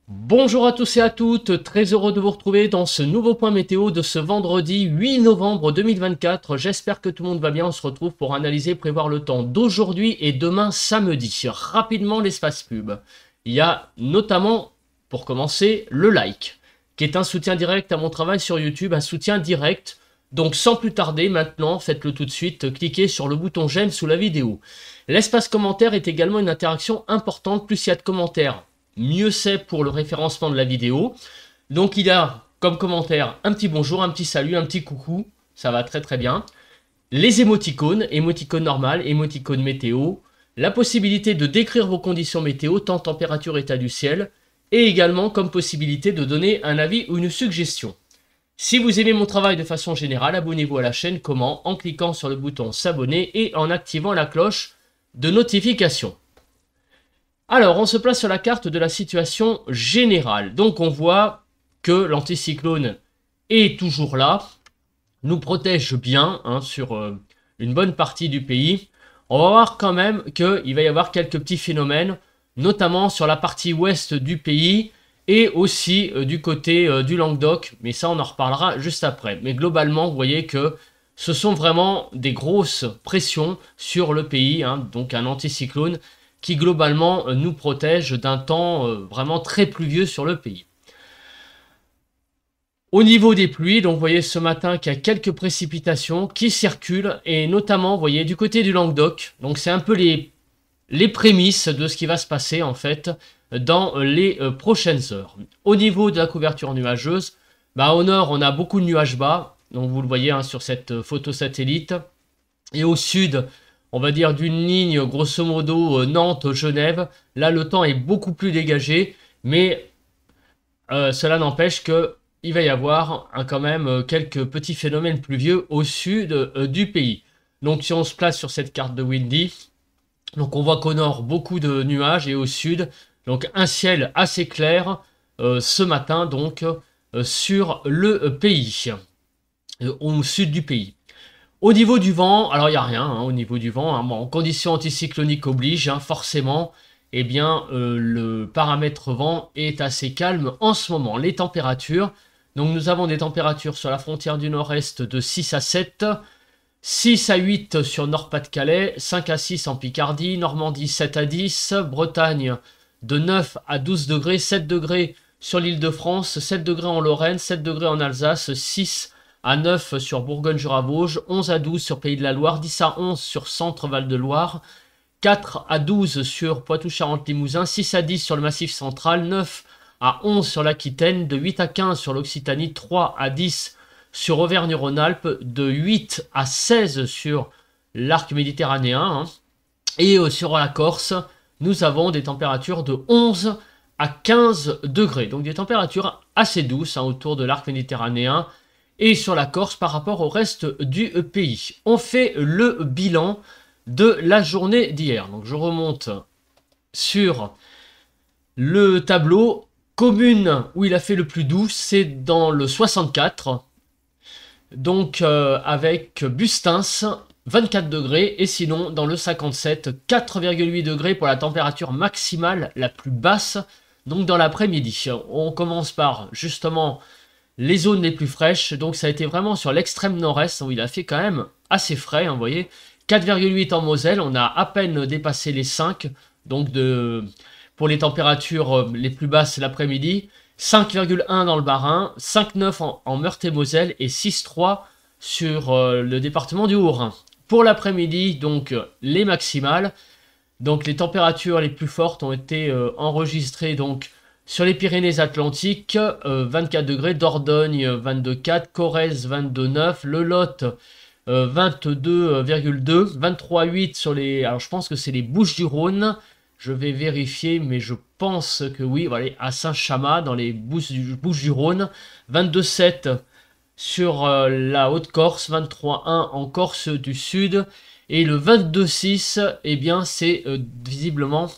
Bonjour à tous et à toutes, très heureux de vous retrouver dans ce nouveau point météo de ce vendredi 8 novembre 2024. J'espère que tout le monde va bien, on se retrouve pour analyser et prévoir le temps d'aujourd'hui et demain samedi. Rapidement l'espace pub. Il y a notamment, pour commencer, le like, qui est un soutien direct à mon travail sur YouTube, un soutien direct. Donc sans plus tarder, maintenant, faites-le tout de suite, cliquez sur le bouton j'aime sous la vidéo. L'espace commentaire est également une interaction importante, plus il y a de commentaires, mieux c'est pour le référencement de la vidéo. Donc il y a comme commentaire un petit bonjour, un petit salut, un petit coucou, ça va très très bien. Les émoticônes, émoticône normal, émoticône météo, la possibilité de décrire vos conditions météo, temps, température, état du ciel, et également comme possibilité de donner un avis ou une suggestion. Si vous aimez mon travail de façon générale, abonnez-vous à la chaîne. Comment? En cliquant sur le bouton s'abonner et en activant la cloche de notification. Alors, on se place sur la carte de la situation générale. Donc, on voit que l'anticyclone est toujours là, nous protège bien sur une bonne partie du pays. On va voir quand même qu'il va y avoir quelques petits phénomènes, notamment sur la partie ouest du pays et aussi du côté du Languedoc. Mais ça, on en reparlera juste après. Mais globalement, vous voyez que ce sont vraiment des grosses pressions sur le pays, donc un anticyclone qui globalement nous protège d'un temps vraiment très pluvieux sur le pays. Au niveau des pluies, donc vous voyez ce matin qu'il y a quelques précipitations qui circulent, et notamment, vous voyez, du côté du Languedoc. Donc c'est un peu les prémices de ce qui va se passer en fait dans les prochaines heures. Au niveau de la couverture nuageuse, au nord on a beaucoup de nuages bas, donc vous le voyez sur cette photo satellite, et au sud, on va dire d'une ligne grosso modo Nantes-Genève, là le temps est beaucoup plus dégagé, mais cela n'empêche que il va y avoir quand même quelques petits phénomènes pluvieux au sud du pays. Donc si on se place sur cette carte de Windy, donc on voit qu'au nord beaucoup de nuages et au sud donc un ciel assez clair ce matin donc sur le pays, au sud du pays. Au niveau du vent, alors il n'y a rien au niveau du vent, bon, en conditions anticycloniques oblige, forcément, eh bien le paramètre vent est assez calme en ce moment. Les températures, donc nous avons des températures sur la frontière du nord-est de 6 à 7, 6 à 8 sur Nord-Pas-de-Calais, 5 à 6 en Picardie, Normandie 7 à 10, Bretagne de 9 à 12 degrés, 7 degrés sur l'Île-de-France, 7 degrés en Lorraine, 7 degrés en Alsace, 6 à 9 sur Bourgogne-Jura-Vosges, 11 à 12 sur Pays de la Loire, 10 à 11 sur Centre-Val-de-Loire, 4 à 12 sur Poitou-Charentes-Limousin, 6 à 10 sur le Massif central, 9 à 11 sur l'Aquitaine, de 8 à 15 sur l'Occitanie, 3 à 10 sur Auvergne-Rhône-Alpes, de 8 à 16 sur l'arc méditerranéen, et sur la Corse, nous avons des températures de 11 à 15 degrés, donc des températures assez douces autour de l'arc méditerranéen, et sur la Corse par rapport au reste du pays. On fait le bilan de la journée d'hier. Donc je remonte sur le tableau. Commune où il a fait le plus doux, c'est dans le 64. Donc avec Bustins, 24 degrés. Et sinon, dans le 57, 4,8 degrés pour la température maximale la plus basse. Donc dans l'après-midi. On commence par justement les zones les plus fraîches, donc ça a été vraiment sur l'extrême nord-est où il a fait quand même assez frais, vous voyez, 4,8 en Moselle, on a à peine dépassé les 5, donc pour les températures les plus basses l'après-midi, 5,1 dans le Bas-Rhin, 5,9 en Meurthe-et-Moselle et 6,3 sur le département du Haut-Rhin. Pour l'après-midi, donc les maximales, donc les températures les plus fortes ont été enregistrées donc sur les Pyrénées-Atlantiques, 24 degrés, Dordogne 22,4, Corrèze 22,9, le Lot 22,2, 23,8 sur les... Alors je pense que c'est les Bouches-du-Rhône, je vais vérifier, mais je pense que oui, voilà, à Saint-Chamas, dans les Bouches-du-Rhône, 22,7 sur la Haute-Corse, 23,1 en Corse du Sud, et le 22,6, eh bien c'est visiblement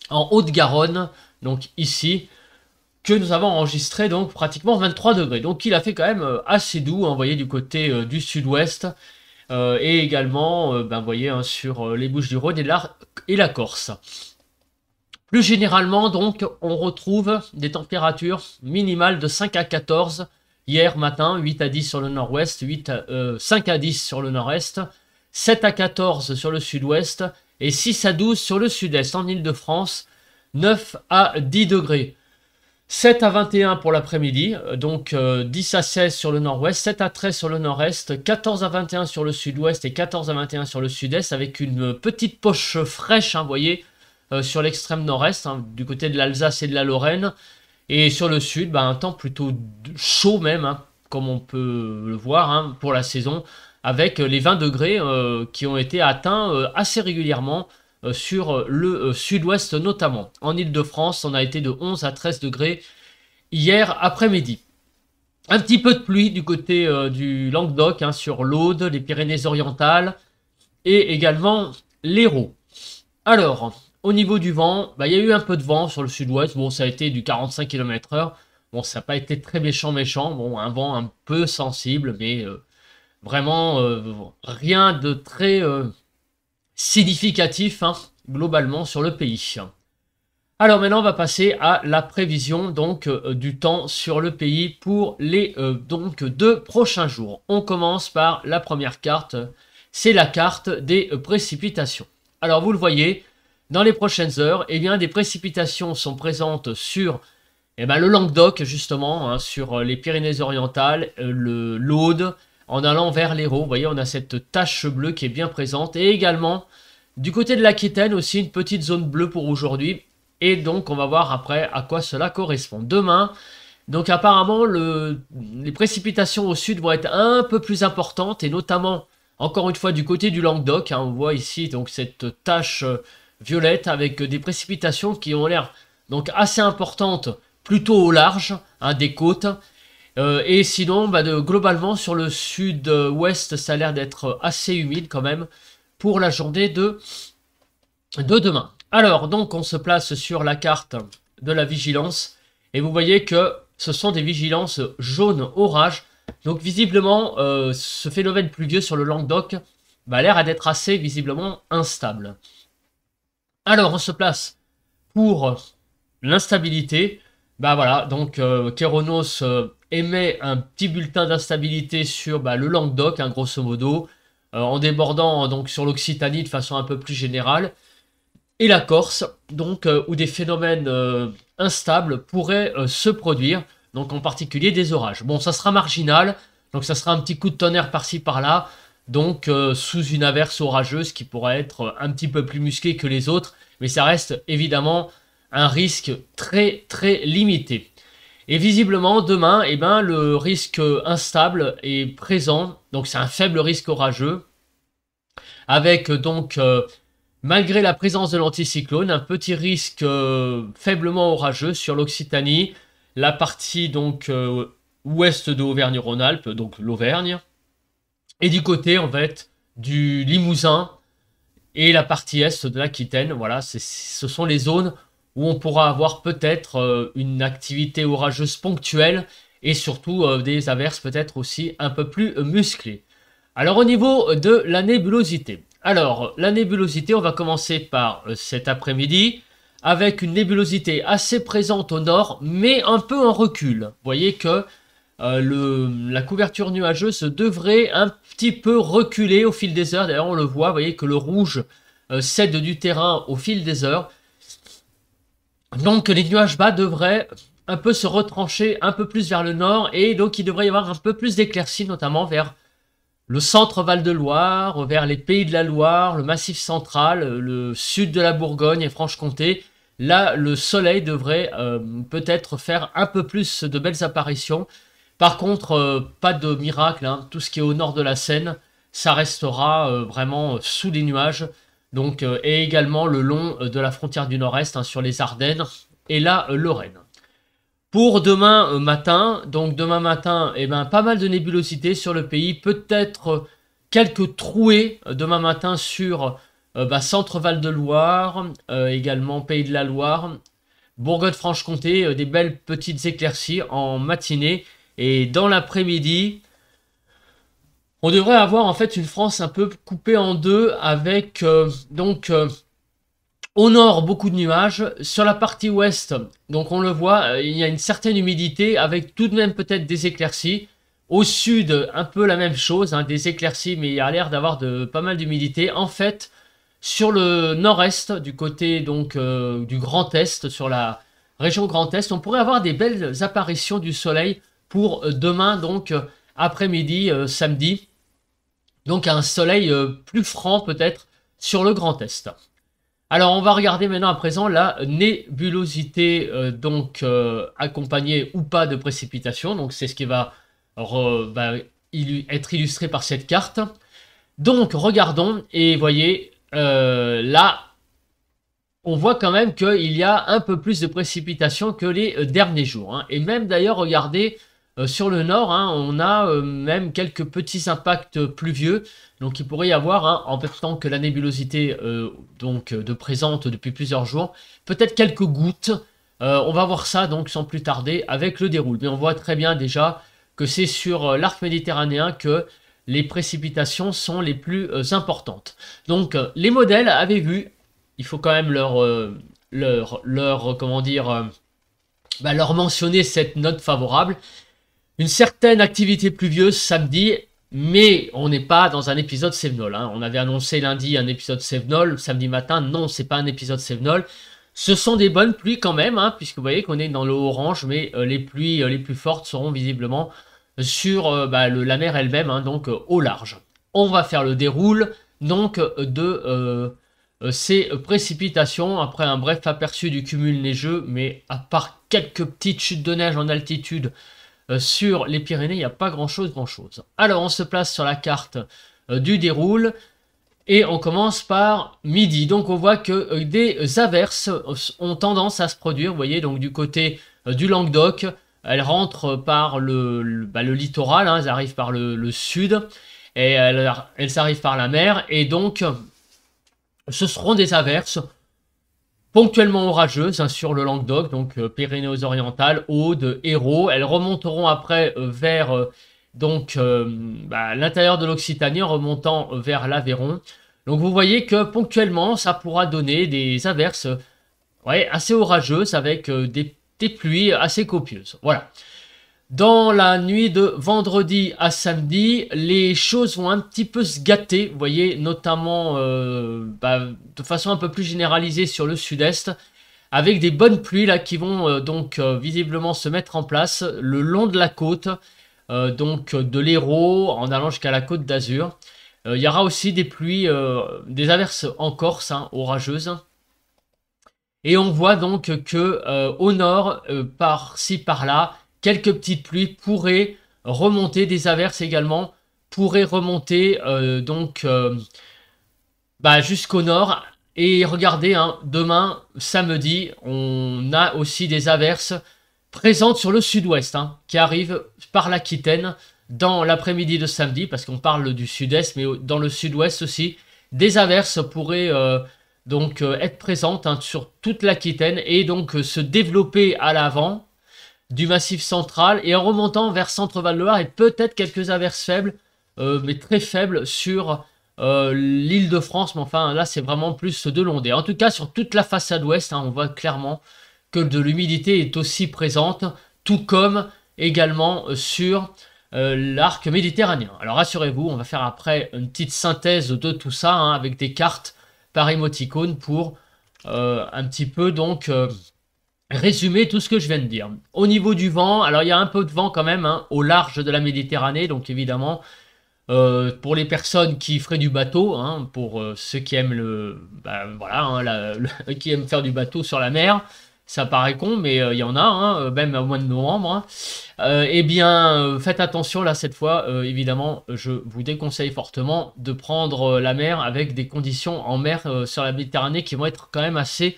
en Haute-Garonne, donc ici, que nous avons enregistré donc pratiquement 23 degrés. Donc il a fait quand même assez doux, vous voyez, du côté du sud-ouest, et également, vous voyez, sur les Bouches-du-Rhône et la Corse. Plus généralement, donc, on retrouve des températures minimales de 5 à 14. Hier matin, 8 à 10 sur le nord-ouest, 5 à 10 sur le nord-est, 7 à 14 sur le sud-ouest et 6 à 12 sur le sud-est. En Île-de-France, 9 à 10 degrés. 7 à 21 pour l'après-midi, donc 10 à 16 sur le nord-ouest, 7 à 13 sur le nord-est, 14 à 21 sur le sud-ouest et 14 à 21 sur le sud-est avec une petite poche fraîche, hein, vous voyez, sur l'extrême nord-est, hein, du côté de l'Alsace et de la Lorraine. Et sur le sud, un temps plutôt chaud même, hein, comme on peut le voir, hein, pour la saison, avec les 20 degrés qui ont été atteints assez régulièrement sur le sud-ouest notamment. En Île-de-France, on a été de 11 à 13 degrés hier après-midi. Un petit peu de pluie du côté du Languedoc, hein, sur l'Aude, les Pyrénées-Orientales et également l'Hérault. Alors, au niveau du vent, il y a eu un peu de vent sur le sud-ouest. Bon, ça a été du 45 km/h. Bon, ça n'a pas été très méchant. Bon, un vent un peu sensible, mais vraiment rien de très significatif, hein, globalement sur le pays. Alors maintenant, on va passer à la prévision donc du temps sur le pays pour les donc 2 prochains jours. On commence par la première carte, c'est la carte des précipitations. Alors vous le voyez, dans les prochaines heures, eh bien, des précipitations sont présentes sur le Languedoc, justement, hein, sur les Pyrénées-Orientales, l'Aude, en allant vers l'Hérault. Vous voyez, on a cette tache bleue qui est bien présente. Et également, du côté de l'Aquitaine aussi, une petite zone bleue pour aujourd'hui. Et donc, on va voir après à quoi cela correspond. Demain, donc apparemment, les précipitations au sud vont être un peu plus importantes. Et notamment, encore une fois, du côté du Languedoc. Hein, on voit ici donc cette tache violette avec des précipitations qui ont l'air donc assez importantes plutôt au large, hein, des côtes. Et sinon, globalement, sur le sud-ouest, ça a l'air d'être assez humide quand même pour la journée de demain. Alors, donc, on se place sur la carte de la vigilance. Et vous voyez que ce sont des vigilances jaune orage. Donc, visiblement, ce phénomène pluvieux sur le Languedoc a l'air d'être assez, visiblement, instable. Alors, on se place pour l'instabilité. Voilà, donc Kéronos émet un petit bulletin d'instabilité sur le Languedoc, hein, grosso modo, en débordant donc sur l'Occitanie de façon un peu plus générale, et la Corse, donc où des phénomènes instables pourraient se produire, donc en particulier des orages. Bon, ça sera marginal, donc ça sera un petit coup de tonnerre par-ci par-là, donc sous une averse orageuse qui pourrait être un petit peu plus musclée que les autres, mais ça reste évidemment un risque très très limité. Et visiblement demain, le risque instable est présent, donc c'est un faible risque orageux, avec donc malgré la présence de l'anticyclone, un petit risque faiblement orageux sur l'Occitanie, la partie donc ouest de Auvergne-Rhône-Alpes, donc l'Auvergne, et du côté en fait du Limousin et la partie est de l'Aquitaine. Voilà, ce sont les zones où on pourra avoir peut-être une activité orageuse ponctuelle et surtout des averses peut-être aussi un peu plus musclées. Alors au niveau de la nébulosité. Alors la nébulosité, on va commencer par cet après-midi avec une nébulosité assez présente au nord mais un peu en recul. Vous voyez que la couverture nuageuse devrait un petit peu reculer au fil des heures. D'ailleurs on le voit, vous voyez que le rouge cède du terrain au fil des heures. Donc les nuages bas devraient un peu se retrancher un peu plus vers le nord et donc il devrait y avoir un peu plus d'éclaircies notamment vers le centre Val-de-Loire, vers les Pays de la Loire, le Massif central, le sud de la Bourgogne et Franche-Comté. Là, le soleil devrait peut-être faire un peu plus de belles apparitions. Par contre, pas de miracle, hein. Tout ce qui est au nord de la Seine, ça restera vraiment sous les nuages. Donc, et également le long de la frontière du nord-est, hein, sur les Ardennes et la Lorraine. Pour demain matin, donc demain matin, pas mal de nébulosité sur le pays, peut-être quelques trouées demain matin sur centre Val-de-Loire, également Pays de la Loire, Bourgogne-Franche-Comté, des belles petites éclaircies en matinée et dans l'après-midi. On devrait avoir en fait une France un peu coupée en deux avec Au nord, beaucoup de nuages. Sur la partie ouest, donc on le voit, il y a une certaine humidité avec tout de même peut-être des éclaircies. Au sud, un peu la même chose, hein, des éclaircies, mais il y a l'air d'avoir pas mal d'humidité. En fait, sur le nord-est, du côté donc du Grand Est, sur la région Grand Est, on pourrait avoir des belles apparitions du soleil pour demain, donc après-midi, samedi. Donc un soleil plus franc peut-être sur le Grand Est. Alors, on va regarder maintenant à présent la nébulosité, accompagnée ou pas de précipitations. Donc, c'est ce qui va être illustré par cette carte. Donc, regardons et voyez, là, on voit quand même qu'il y a un peu plus de précipitations que les derniers jours. Hein. Et même d'ailleurs, regardez, sur le nord, hein, on a même quelques petits impacts pluvieux. Donc il pourrait y avoir, hein, en même temps que la nébulosité de présente depuis plusieurs jours, peut-être quelques gouttes. On va voir ça donc sans plus tarder avec le déroule. Mais on voit très bien déjà que c'est sur l'arc méditerranéen que les précipitations sont les plus importantes. Donc les modèles avaient vu, il faut quand même leur mentionner cette note favorable. Une certaine activité pluvieuse samedi, mais on n'est pas dans un épisode Sevenol. Hein. On avait annoncé lundi un épisode Sevenol, samedi matin, non, c'est pas un épisode Sevenol. Ce sont des bonnes pluies quand même, hein, puisque vous voyez qu'on est dans le orange, mais les pluies les plus fortes seront visiblement sur la mer elle-même, hein, donc au large. On va faire le déroule donc de ces précipitations, après un bref aperçu du cumul neigeux, mais à part quelques petites chutes de neige en altitude, sur les Pyrénées, il n'y a pas grand-chose. Alors, on se place sur la carte du déroule et on commence par midi. Donc, on voit que des averses ont tendance à se produire. Vous voyez, donc du côté du Languedoc, elles rentrent par le littoral, hein, elles arrivent par le sud et elles arrivent par la mer. Et donc, ce seront des averses ponctuellement orageuses, hein, sur le Languedoc, donc Pyrénées-Orientales, Aude, Hérault. Elles remonteront après vers l'intérieur de l'Occitanie en remontant vers l'Aveyron. Donc vous voyez que ponctuellement ça pourra donner des averses assez orageuses avec des pluies assez copieuses. Voilà. Dans la nuit de vendredi à samedi, les choses vont un petit peu se gâter, vous voyez, notamment de façon un peu plus généralisée sur le sud-est, avec des bonnes pluies là qui vont visiblement se mettre en place le long de la côte, de l'Hérault en allant jusqu'à la côte d'Azur. Il y aura aussi des pluies, des averses en Corse, hein, orageuses. Et on voit donc que au nord, par-ci par-là, quelques petites pluies pourraient remonter, des averses également pourraient remonter jusqu'au nord. Et regardez, hein, demain, samedi, on a aussi des averses présentes sur le sud-ouest, hein, qui arrivent par l'Aquitaine dans l'après-midi de samedi, parce qu'on parle du sud-est, mais dans le sud-ouest aussi, des averses pourraient être présentes, hein, sur toute l'Aquitaine et donc se développer à l'avant du massif central et en remontant vers Centre-Val-de-Loire et peut-être quelques averses faibles, mais très faibles sur l'île de France. Mais enfin, là, c'est vraiment plus de l'ondée. En tout cas, sur toute la façade ouest, hein, on voit clairement que de l'humidité est aussi présente, tout comme également sur l'arc méditerranéen. Alors, rassurez-vous, on va faire après une petite synthèse de tout ça, hein, avec des cartes par émoticône pour un petit peu résumer tout ce que je viens de dire. Au niveau du vent, alors il y a un peu de vent quand même, hein, au large de la Méditerranée, donc évidemment pour les personnes qui feraient du bateau, hein, pour ceux qui aiment qui aiment faire du bateau sur la mer, ça paraît con, mais il y en a, hein, même au mois de novembre. Hein. Faites attention là cette fois, évidemment, je vous déconseille fortement de prendre la mer avec des conditions en mer sur la Méditerranée qui vont être quand même assez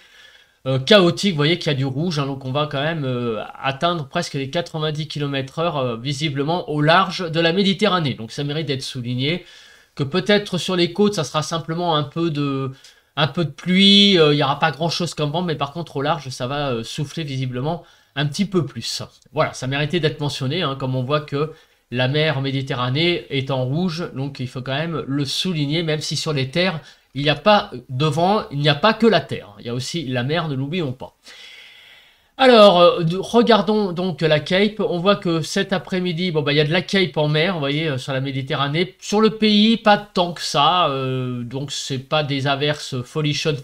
chaotique. Vous voyez qu'il y a du rouge, hein, donc on va quand même atteindre presque les 90 km/h visiblement au large de la Méditerranée. Donc ça mérite d'être souligné, que peut-être sur les côtes ça sera simplement un peu de pluie, il n'y aura pas grand chose comme vent, mais par contre au large ça va souffler visiblement un petit peu plus. Voilà, ça méritait d'être mentionné, hein, comme on voit que la mer Méditerranée est en rouge, donc il faut quand même le souligner, même si sur les terres il n'y a pas de vent, il n'y a pas que la terre. Il y a aussi la mer, ne l'oublions pas. Alors, regardons donc la Cape. On voit que cet après-midi, bon, bah, il y a de la Cape en mer, vous voyez, sur la Méditerranée. Sur le pays, pas tant que ça. Donc, c'est pas des averses folichonne,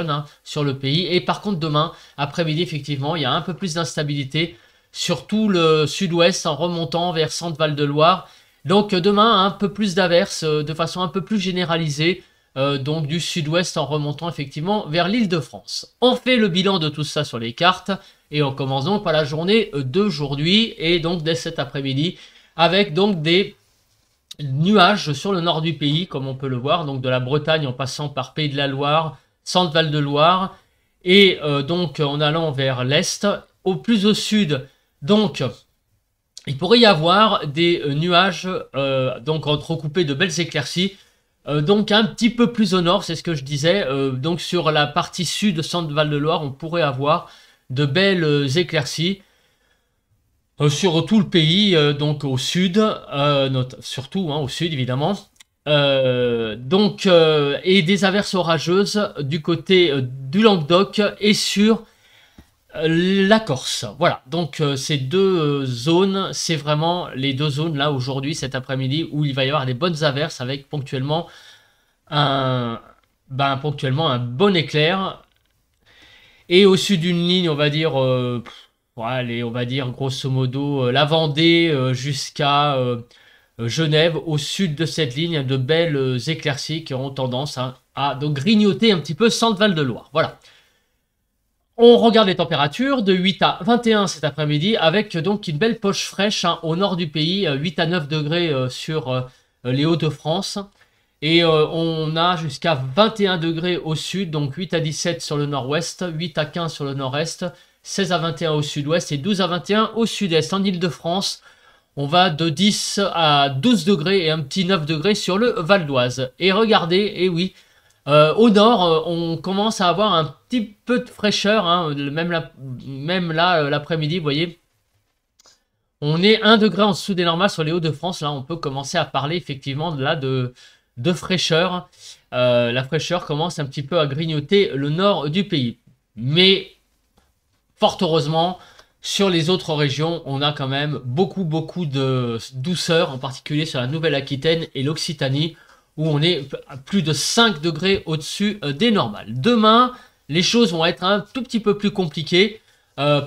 hein, sur le pays. Et par contre, demain, après-midi, effectivement, il y a un peu plus d'instabilité sur tout le sud-ouest en remontant vers Centre-Val-de-Loire. Donc, demain, un peu plus d'averses de façon un peu plus généralisée. Donc du sud-ouest en remontant effectivement vers l'Île-de-France. On fait le bilan de tout ça sur les cartes et on commence donc par la journée d'aujourd'hui et donc dès cet après-midi avec donc des nuages sur le nord du pays comme on peut le voir, donc de la Bretagne en passant par Pays de la Loire, Centre-Val-de-Loire et donc en allant vers l'est, au plus au sud donc il pourrait y avoir des nuages donc entrecoupés de belles éclaircies. Donc un petit peu plus au nord, c'est ce que je disais, donc sur la partie sud de Centre-Val-de-Loire, on pourrait avoir de belles éclaircies sur tout le pays, donc au sud, surtout au sud évidemment. Et des averses orageuses du côté du Languedoc et sur la Corse. Voilà, donc ces deux zones, c'est vraiment les deux zones là aujourd'hui, cet après-midi, où il va y avoir des bonnes averses avec ponctuellement un bon éclair. Et au sud d'une ligne, on va dire, allez, on va dire grosso modo la Vendée jusqu'à Genève. Au sud de cette ligne, de belles éclaircies qui auront tendance à donc grignoter un petit peu Centre-Val-de-Loire. Voilà. On regarde les températures de 8 à 21 cet après-midi avec donc une belle poche fraîche au nord du pays, 8 à 9 degrés sur les Hauts-de-France. Et on a jusqu'à 21 degrés au sud, donc 8 à 17 sur le nord-ouest, 8 à 15 sur le nord-est, 16 à 21 au sud-ouest et 12 à 21 au sud-est. En Ile-de-France, on va de 10 à 12 degrés et un petit 9 degrés sur le Val d'Oise. Et regardez, et oui, au nord, on commence à avoir un petit peu de fraîcheur, hein, même là, l'après-midi, vous voyez. On est 1 degré en dessous des normales sur les Hauts-de-France. Là, on peut commencer à parler effectivement là de fraîcheur. La fraîcheur commence un petit peu à grignoter le nord du pays. Mais, fort heureusement, sur les autres régions, on a quand même beaucoup de douceur, en particulier sur la Nouvelle-Aquitaine et l'Occitanie, où on est à plus de 5 degrés au-dessus des normales. Demain, les choses vont être un tout petit peu plus compliquées,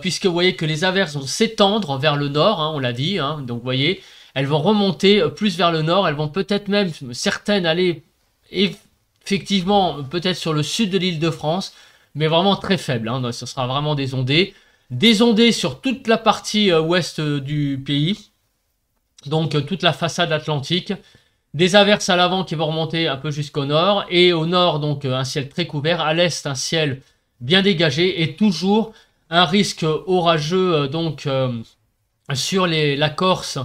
puisque vous voyez que les averses vont s'étendre vers le nord, hein, on l'a dit, hein, donc vous voyez, elles vont remonter plus vers le nord, elles vont peut-être même, certaines, aller effectivement peut-être sur le sud de l'Île-de-France, mais vraiment très faible, hein, ce sera vraiment des ondées sur toute la partie ouest du pays, donc toute la façade atlantique. Des averses à l'avant qui vont remonter un peu jusqu'au nord. Et au nord, donc, un ciel très couvert. À l'est, un ciel bien dégagé. Et toujours un risque orageux sur la Corse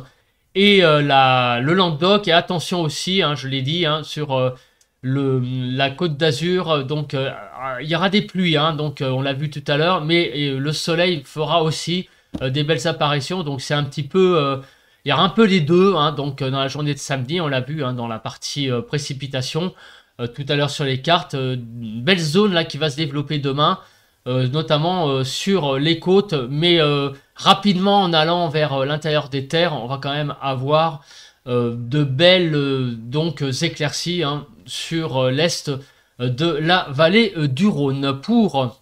et le Languedoc. Et attention aussi, hein, je l'ai dit, hein, sur la Côte d'Azur. Donc, il y aura des pluies. Hein, donc, on l'a vu tout à l'heure. Mais le soleil fera aussi des belles apparitions. Donc, c'est un petit peu... il y aura un peu les deux, hein, donc dans la journée de samedi, on l'a vu hein, dans la partie précipitation, tout à l'heure sur les cartes, une belle zone là qui va se développer demain, notamment sur les côtes, mais rapidement en allant vers l'intérieur des terres, on va quand même avoir de belles éclaircies hein, sur l'est de la vallée du Rhône. Pour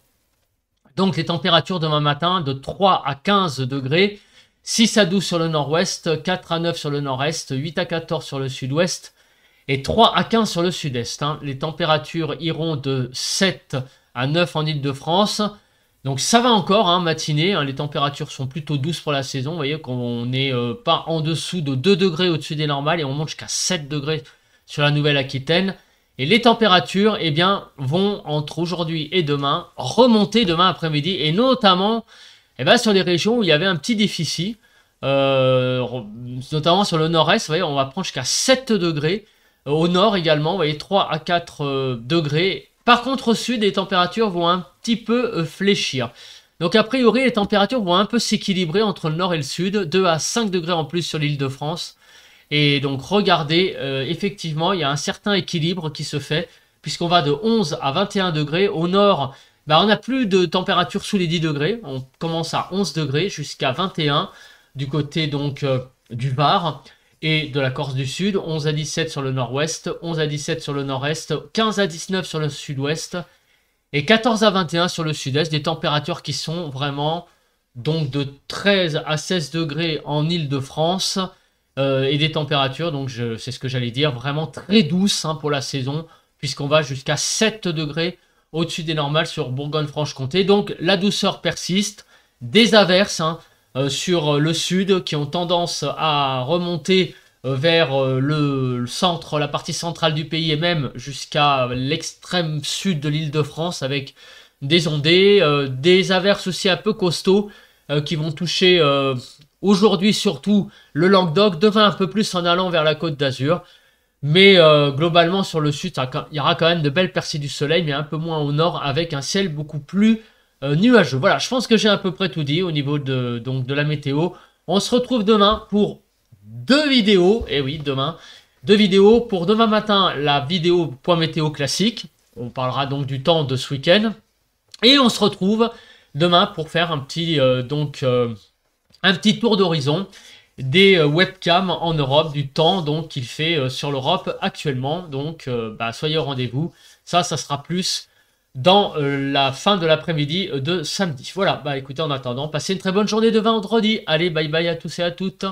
donc les températures demain matin de 3 à 15 degrés, 6 à 12 sur le nord-ouest, 4 à 9 sur le nord-est, 8 à 14 sur le sud-ouest et 3 à 15 sur le sud-est. Hein. Les températures iront de 7 à 9 en Ile-de-France. Donc ça va encore, hein, matinée, hein, les températures sont plutôt douces pour la saison. Vous voyez qu'on n'est pas en dessous de 2 degrés au-dessus des normales et on monte jusqu'à 7 degrés sur la Nouvelle-Aquitaine. Et les températures eh bien, vont, entre aujourd'hui et demain, remonter demain après-midi et notamment... Et bien sur les régions où il y avait un petit déficit, notamment sur le nord-est, vous voyez, on va prendre jusqu'à 7 degrés. Au nord également, vous voyez, 3 à 4 degrés. Par contre, au sud, les températures vont un petit peu fléchir. Donc, a priori, les températures vont un peu s'équilibrer entre le nord et le sud. 2 à 5 degrés en plus sur l'Île-de-France. Et donc, regardez, effectivement, il y a un certain équilibre qui se fait. puisqu'on va de 11 à 21 degrés. Au nord, bah, on n'a plus de température sous les 10 degrés. On commence à 11 degrés jusqu'à 21 du côté donc du Var et de la Corse du Sud. 11 à 17 sur le nord-ouest, 11 à 17 sur le nord-est, 15 à 19 sur le sud-ouest et 14 à 21 sur le sud-est. Des températures qui sont vraiment donc de 13 à 16 degrés en Île-de-France. Et des températures, donc c'est ce que j'allais dire, vraiment très douces pour la saison, puisqu'on va jusqu'à 7 degrés au-dessus des normales sur Bourgogne-Franche-Comté. Donc la douceur persiste, des averses sur le sud qui ont tendance à remonter vers le centre, la partie centrale du pays et même jusqu'à l'extrême sud de l'Île-de-France avec des ondées, des averses aussi un peu costauds qui vont toucher aujourd'hui surtout le Languedoc, demain un peu plus en allant vers la Côte d'Azur. Mais globalement sur le sud, il y aura quand même de belles percées du soleil, mais un peu moins au nord avec un ciel beaucoup plus nuageux. Voilà, je pense que j'ai à peu près tout dit au niveau de la météo. On se retrouve demain pour 2 vidéos. Et oui, demain, 2 vidéos. Pour demain matin, la vidéo point météo classique. On parlera donc du temps de ce week-end. Et on se retrouve demain pour faire un petit tour d'horizon des webcams en Europe, du temps donc qu'il fait sur l'Europe actuellement. Donc soyez au rendez-vous. Ça sera plus dans la fin de l'après-midi de samedi. Voilà, écoutez, en attendant, passez une très bonne journée de vendredi. Allez, bye bye à tous et à toutes.